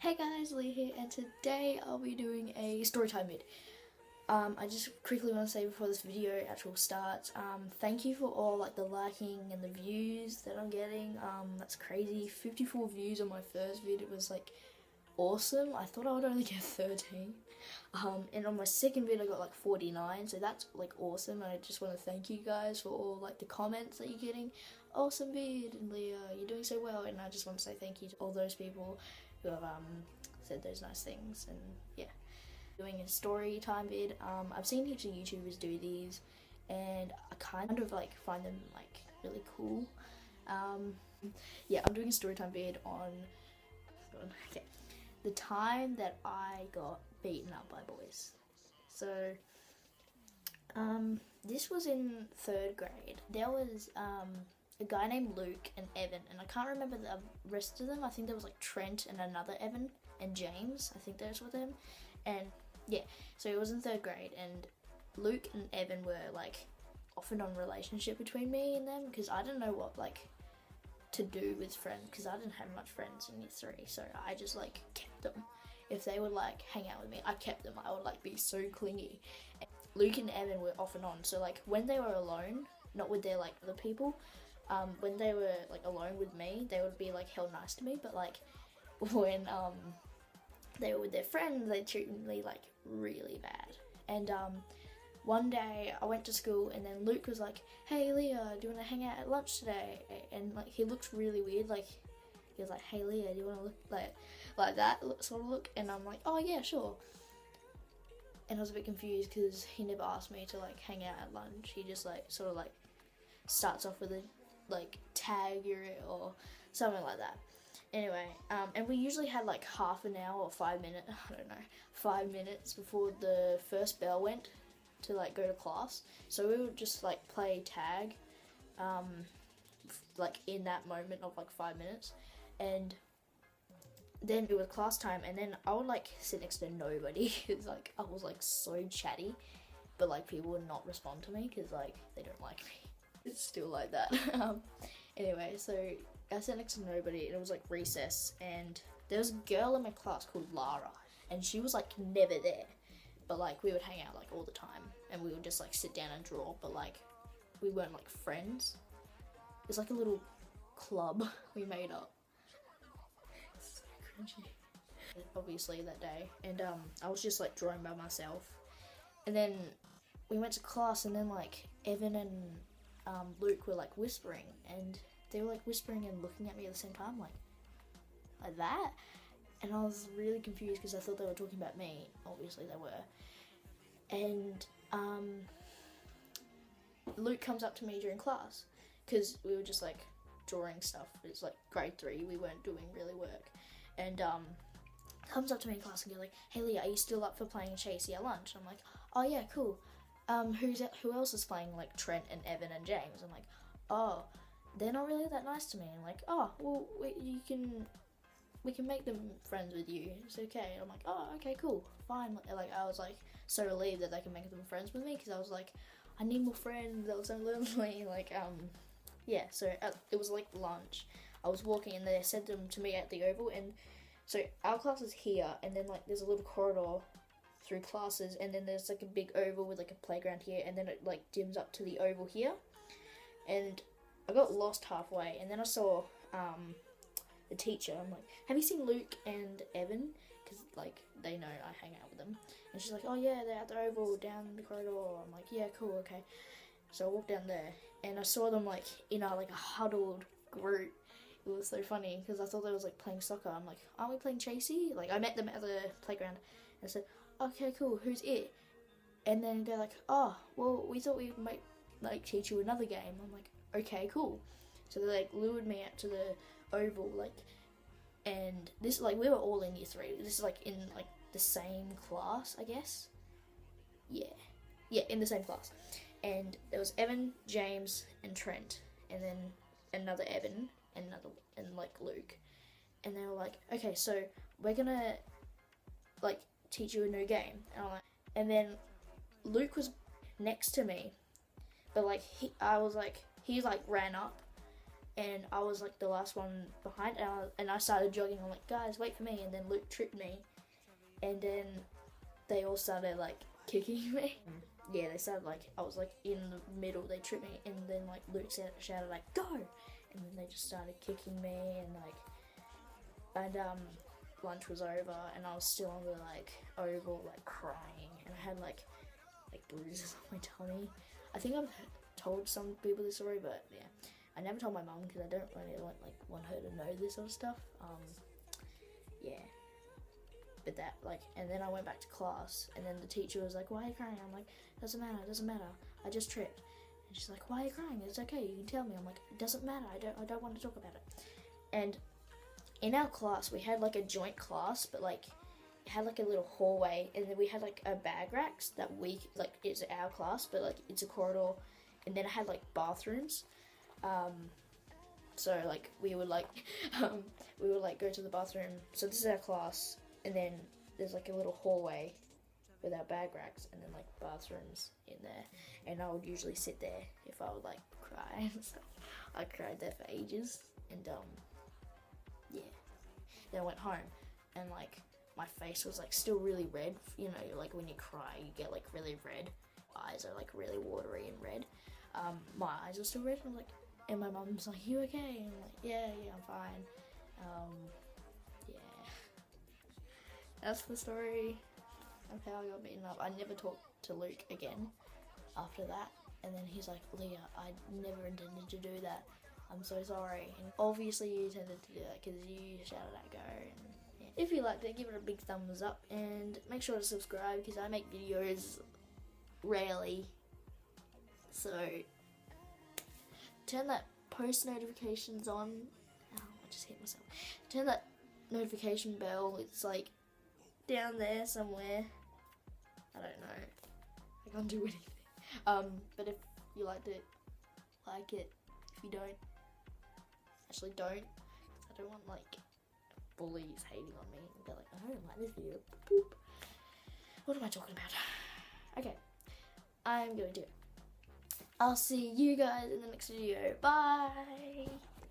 Hey guys, Lee here, and today I'll be doing a storytime vid. I just quickly want to say before this video actually starts, thank you for all the liking and the views that I'm getting. That's crazy. 54 views on my first vid. It was awesome. I thought I would only get 13. And on my second vid I got 49, so that's awesome. And I just want to thank you guys for all the comments that you're getting. Awesome vid, and Leah, you're doing so well. And I just want to say thank you to all those people who have said those nice things. And yeah, doing a story time vid. I've seen heaps of YouTubers do these, and I kind of find them really cool. Yeah, I'm doing a story time vid on okay, the time that I got beaten up by boys. So this was in 3rd grade. There was a guy named Luke and Evan, and I can't remember the rest of them. I think there was Trent and another Evan and James. I think those were them. And yeah, so it was in 3rd grade, and Luke and Evan were off and on relationship between me and them, because I didn't know what to do with friends, because I didn't have much friends in year 3, so I just kept them. If they would hang out with me, I kept them. I would be so clingy. And Luke and Evan were off and on, so when they were alone, not with their other people, when they were alone with me, they would be hell nice to me. But when they were with their friends, they treated me really bad. And one day I went to school, and then Luke was like, "Hey Leah, do you want to hang out at lunch today?" And he looked really weird. He was like, "Hey Leah, do you want to look like that sort of look?" And I'm like, "Oh yeah, sure." And I was a bit confused because he never asked me to hang out at lunch. He just sort of starts off with a tag or something like that. Anyway, and we usually had half an hour or 5 minutes, I don't know, 5 minutes before the first bell went to go to class. So we would just play tag, in that moment of 5 minutes, and then it was class time, and then I would sit next to nobody because I was so chatty, but people would not respond to me because they don't like me. It's still like that. Anyway, so I sat next to nobody, and it was recess, and there was a girl in my class called Lara, and she was never there, but we would hang out all the time, and we would just sit down and draw, but we weren't friends. It was a little club we made up. It's so cringy. Obviously that day, and I was just drawing by myself, and then we went to class, and then Evan and Luke were whispering, and they were whispering and looking at me at the same time, like that, and I was really confused because I thought they were talking about me. Obviously they were. And Luke comes up to me during class, because we were just drawing stuff. It's grade 3, we weren't doing really work, and comes up to me in class and goes "Hey Leah, are you still up for playing Chasey at lunch?" And I'm like, "Oh yeah, cool. Who else is playing?" Trent and Evan and James. I'm like, "Oh, they're not really that nice to me." And "Oh, well, we can make them friends with you. It's okay." And I'm like, "Oh, okay, cool, fine." I was so relieved that they can make them friends with me, because I was I need more friends. I was so lonely. Yeah. So it was lunch. I was walking, and they said them to me at the Oval, and so our class is here, and then there's a little corridor through classes, and then there's a big oval with a playground here, and then it dims up to the oval here. And I got lost halfway, and then I saw the teacher. I'm like, "Have you seen Luke and Evan?" Because they know I hang out with them. And she's like, "Oh yeah, they're at the oval down the corridor." I'm like, "Yeah, cool, okay." So I walked down there, and I saw them in a huddled group. It was so funny because I thought they was playing soccer. I'm like, "Aren't we playing Chasey?" I met them at the playground, and I said, "Okay, cool, who's it?" And then they're like, "Oh, well, we thought we might teach you another game." I'm like, "Okay, cool." So they lured me out to the oval, and this we were all in year 3. This is in the same class, I guess. Yeah, in the same class. And there was Evan, James, and Trent, and then another Evan, and Luke. And they were like, "Okay, so we're gonna teach you a new game." And I'm and then Luke was next to me, but he ran up, and I was like the last one behind, and I started jogging. I'm like, guys, wait for me, and then Luke tripped me, and then they all started like kicking me. Yeah, they started like, I was like in the middle, they tripped me, and then like Luke shouted like, go, and then they just started kicking me, and lunch was over, and I was still on the like oval, like crying, and I had like bruises on my tummy. I think I've told some people this story, but yeah, I never told my mum because I don't really want her to know this sort of stuff. Yeah, but that like, and then I went back to class, and then the teacher was like, "Why are you crying?" I'm like, "Doesn't matter. I just tripped." And she's like, "Why are you crying? It's okay. You can tell me." I'm like, "It doesn't matter. I don't want to talk about it." And in our class, we had like a joint class, but like it had like a little hallway, and then we had like a bag racks that we like, it's our class, but like it's a corridor, and then it had like bathrooms. So like we would like go to the bathroom. So this is our class, and then there's like a little hallway with our bag racks, and then like bathrooms in there. And I would usually sit there if I would like cry and stuff. I cried there for ages, and yeah. Then I went home, and like my face was like still really red. You know, like when you cry, you get like really red. Eyes are like really watery and red. My eyes are still red. And I'm like, and my mum's like, "You okay?" And I'm like, yeah, I'm fine. Yeah. That's the story of how I got beaten up. I never talked to Luke again after that. And then he's like, "Leah, I never intended to do that. I'm so sorry." And obviously you intended to do that because you shouted at Go. And yeah. If you liked it, give it a big thumbs up, and make sure to subscribe because I make videos rarely. So turn that post notifications on. Oh, I just hit myself. Turn that notification bell. It's like down there somewhere. I don't know. I can't do anything. But if you liked it, like it. If you don't, actually don't. I don't want like bullies hating on me and be like, "I don't like this video." Boop. What am I talking about? Okay, I'm going to. I'll see you guys in the next video. Bye!